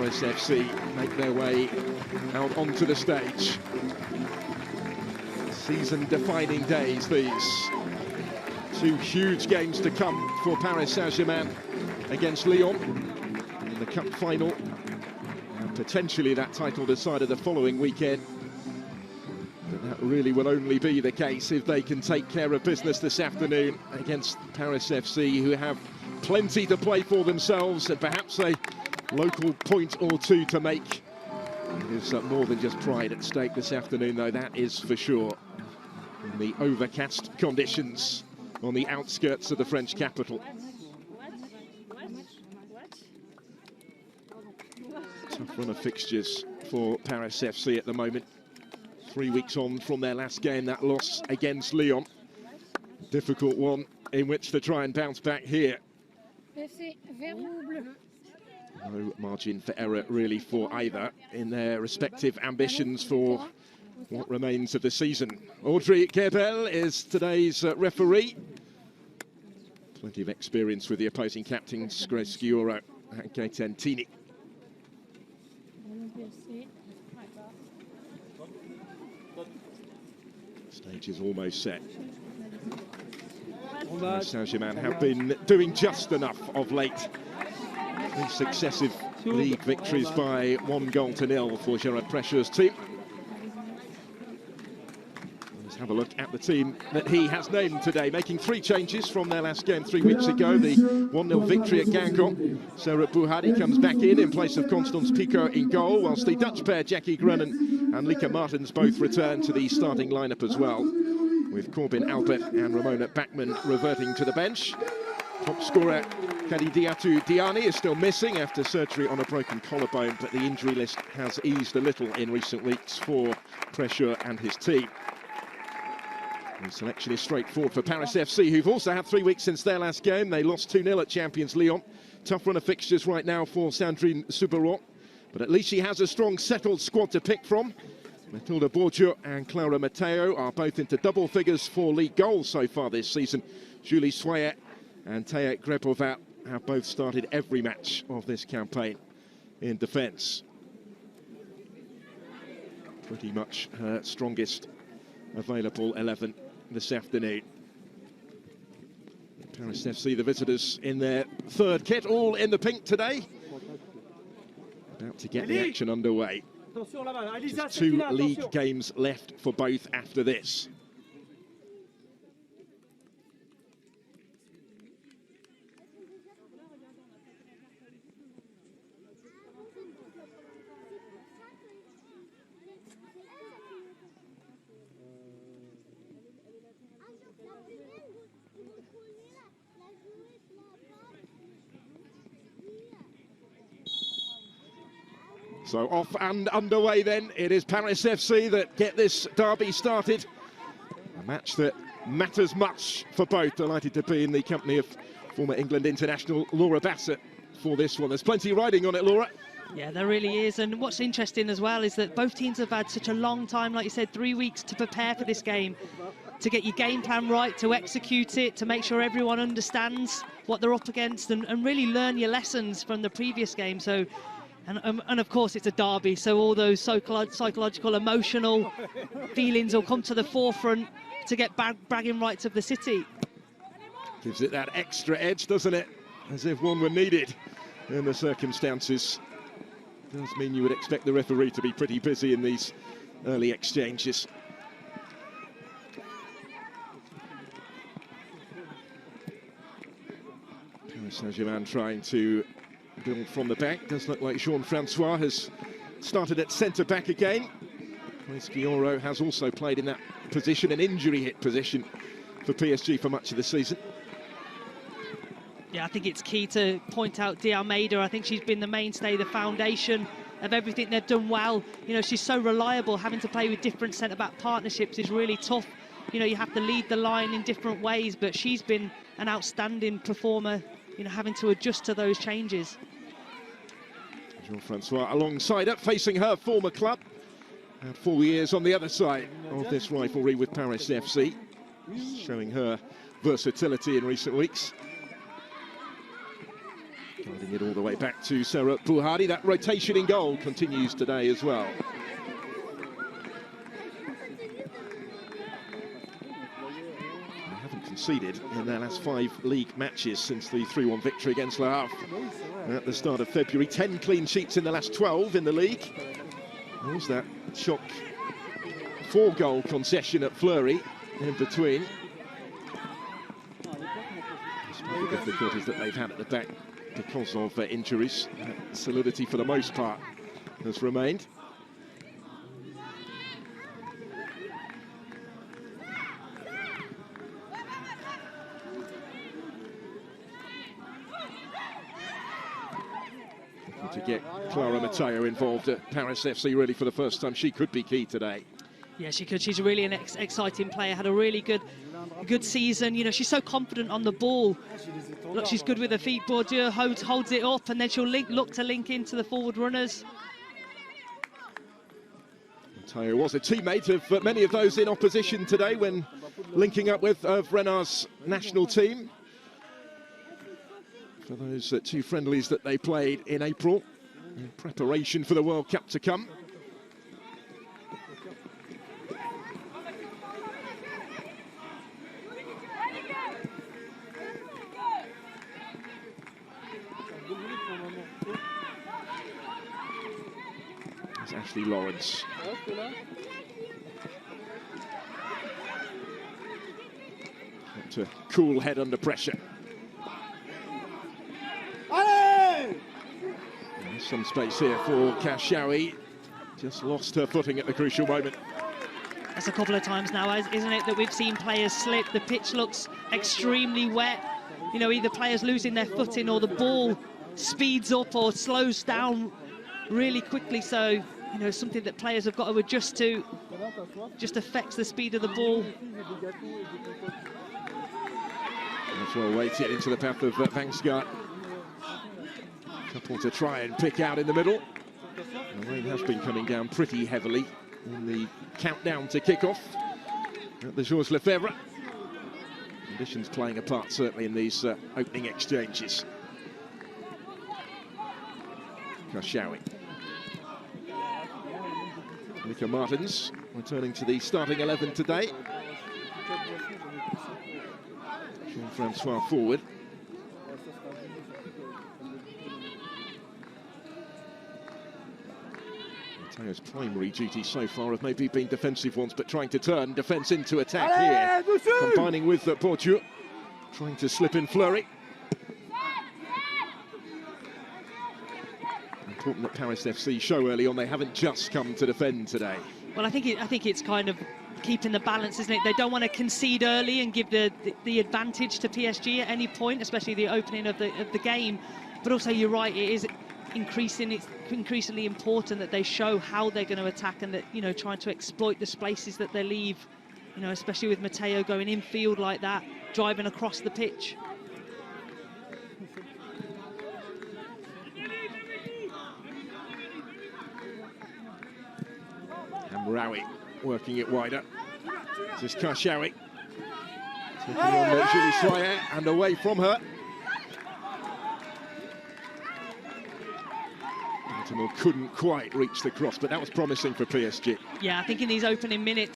Paris FC make their way out onto the stage. Season-defining days, these. Two huge games to come for Paris Saint-Germain against Lyon in the cup final. And potentially that title decided the following weekend. But that really will only be the case if they can take care of business this afternoon against Paris FC, who have plenty to play for themselves and perhaps a local point or two to make. There's more than just pride at stake this afternoon, though, that is for sure. In the overcast conditions on the outskirts of the French capital. Tough run of fixtures for Paris FC at the moment. 3 weeks on from their last game, that loss against Lyon. Difficult one in which to try and bounce back here. No margin for error really for either in their respective ambitions for what remains of the season. Audrey Kerbel is today's referee. Plenty of experience with the opposing captains, Grace Gioro and Gaëtan Tini. Stage is almost set. Paris Saint-Germain have been doing just enough of late. 3 successive league victories by 1-0 for Gerard Prescher's team. Let's have a look at the team that he has named today, making 3 changes from their last game 3 weeks ago. The 1-0 victory at Guingamp. Sarah Bouhadi comes back in place of Constance Picault in goal, whilst the Dutch pair, Jackie Grunnen and Lieke Martens, both return to the starting lineup as well, with Corbin Albert and Ramona Bachmann reverting to the bench. Top scorer Khadidiatou Diani is still missing after surgery on a broken collarbone, but the injury list has eased a little in recent weeks for Prescher and his team. The selection is straightforward for Paris FC, who've also had 3 weeks since their last game. They lost 2-0 at champions Lyon. Tough run of fixtures right now for Sandrine Souberon, but at least she has a strong, settled squad to pick from. Mathilde Bourdieu and Clara Matteo are both into double figures for league goals so far this season. Julie Soyer and Taya Grepovat have both started every match of this campaign in defence. Pretty much her strongest available 11 this afternoon. Paris FC, the visitors, in their 3rd kit, all in the pink today. About to get the action underway. Just 2 league games left for both after this. So off and underway then. It is Paris FC that get this derby started. A match that matters much for both. Delighted to be in the company of former England international Laura Bassett for this one. There's plenty riding on it, Laura. Yeah, there really is. And what's interesting as well is that both teams have had such a long time, like you said, 3 weeks to prepare for this game, to get your game plan right, to execute it, to make sure everyone understands what they're up against and really learn your lessons from the previous game. So, and of course it's a derby, so all those psychological, emotional feelings will come to the forefront to get bragging rights of the city. Gives it that extra edge, doesn't it? As if one were needed in the circumstances. Does mean you would expect the referee to be pretty busy in these early exchanges. Paris Saint-Germain trying to build from the back. Does look like Jean-Francois has started at centre-back again. Grace Gioro has also played in that position, an injury-hit position for PSG for much of the season. Yeah, I think it's key to point out De Almeida. I think she's been the mainstay, the foundation of everything they've done well. You know, she's so reliable. Having to play with different centre-back partnerships is really tough. You know, you have to lead the line in different ways, but she's been an outstanding performer, you know, having to adjust to those changes. Jean-Francois alongside her, facing her former club. Had 4 years on the other side of this rivalry with Paris FC, showing her versatility in recent weeks. Guiding it all the way back to Sarah Bouhadi. That rotation in goal continues today as well. They haven't conceded in their last 5 league matches since the 3-1 victory against Le Havre at the start of February. 10 clean sheets in the last 12 in the league. There's that shock 4-goal concession at Fleury in between. Despite the difficulties that they've had at the back because of injuries, solidity for the most part has remained. To get Clara Matteo involved at Paris FC really for the first time. She could be key today. Yeah, she could. She's really an exciting player. Had a really good season. You know, she's so confident on the ball. Look, she's good with her feet. Bourdieu holds it up, and then she'll look to link into the forward runners. Matteo was a teammate of many of those in opposition today when linking up with Renard's national team for those 2 friendlies that they played in April in preparation for the World Cup to come. There's Ashley Lawrence. To cool head under pressure. There's some space here for Kashawi. Just lost her footing at the crucial moment. That's a couple of times now, isn't it, that we've seen players slip. The pitch looks extremely wet. You know, either players losing their footing or the ball speeds up or slows down really quickly. So, you know, something that players have got to adjust to. Just affects the speed of the ball. That's well weighted into the path of Vangsgaard. Couple to try and pick out in the middle. The rain has been coming down pretty heavily in the countdown to kick-off at the Georges Lefebvre. Conditions playing a part certainly in these opening exchanges. Kashawi. Mika Martins returning to the starting 11 today. Jean-Francois forward. Mateo's primary duties so far have maybe been defensive ones, but trying to turn defence into attack here. Combining with Bourdieu, trying to slip in Fleury. Important that Paris FC show early on they haven't just come to defend today. Well, I think it's kind of keeping the balance, isn't it? They don't want to concede early and give the advantage to PSG at any point, especially the opening of the game. But also, you're right, it is increasingly important that they show how they're going to attack and that, you know, trying to exploit the spaces that they leave, you know, especially with Matteo going infield like that, driving across the pitch. Hamraoui working it wider. This is Kashawi. Taking on Julie Soyer and away from her. Baltimore couldn't quite reach the cross, but that was promising for PSG. Yeah, I think in these opening minutes,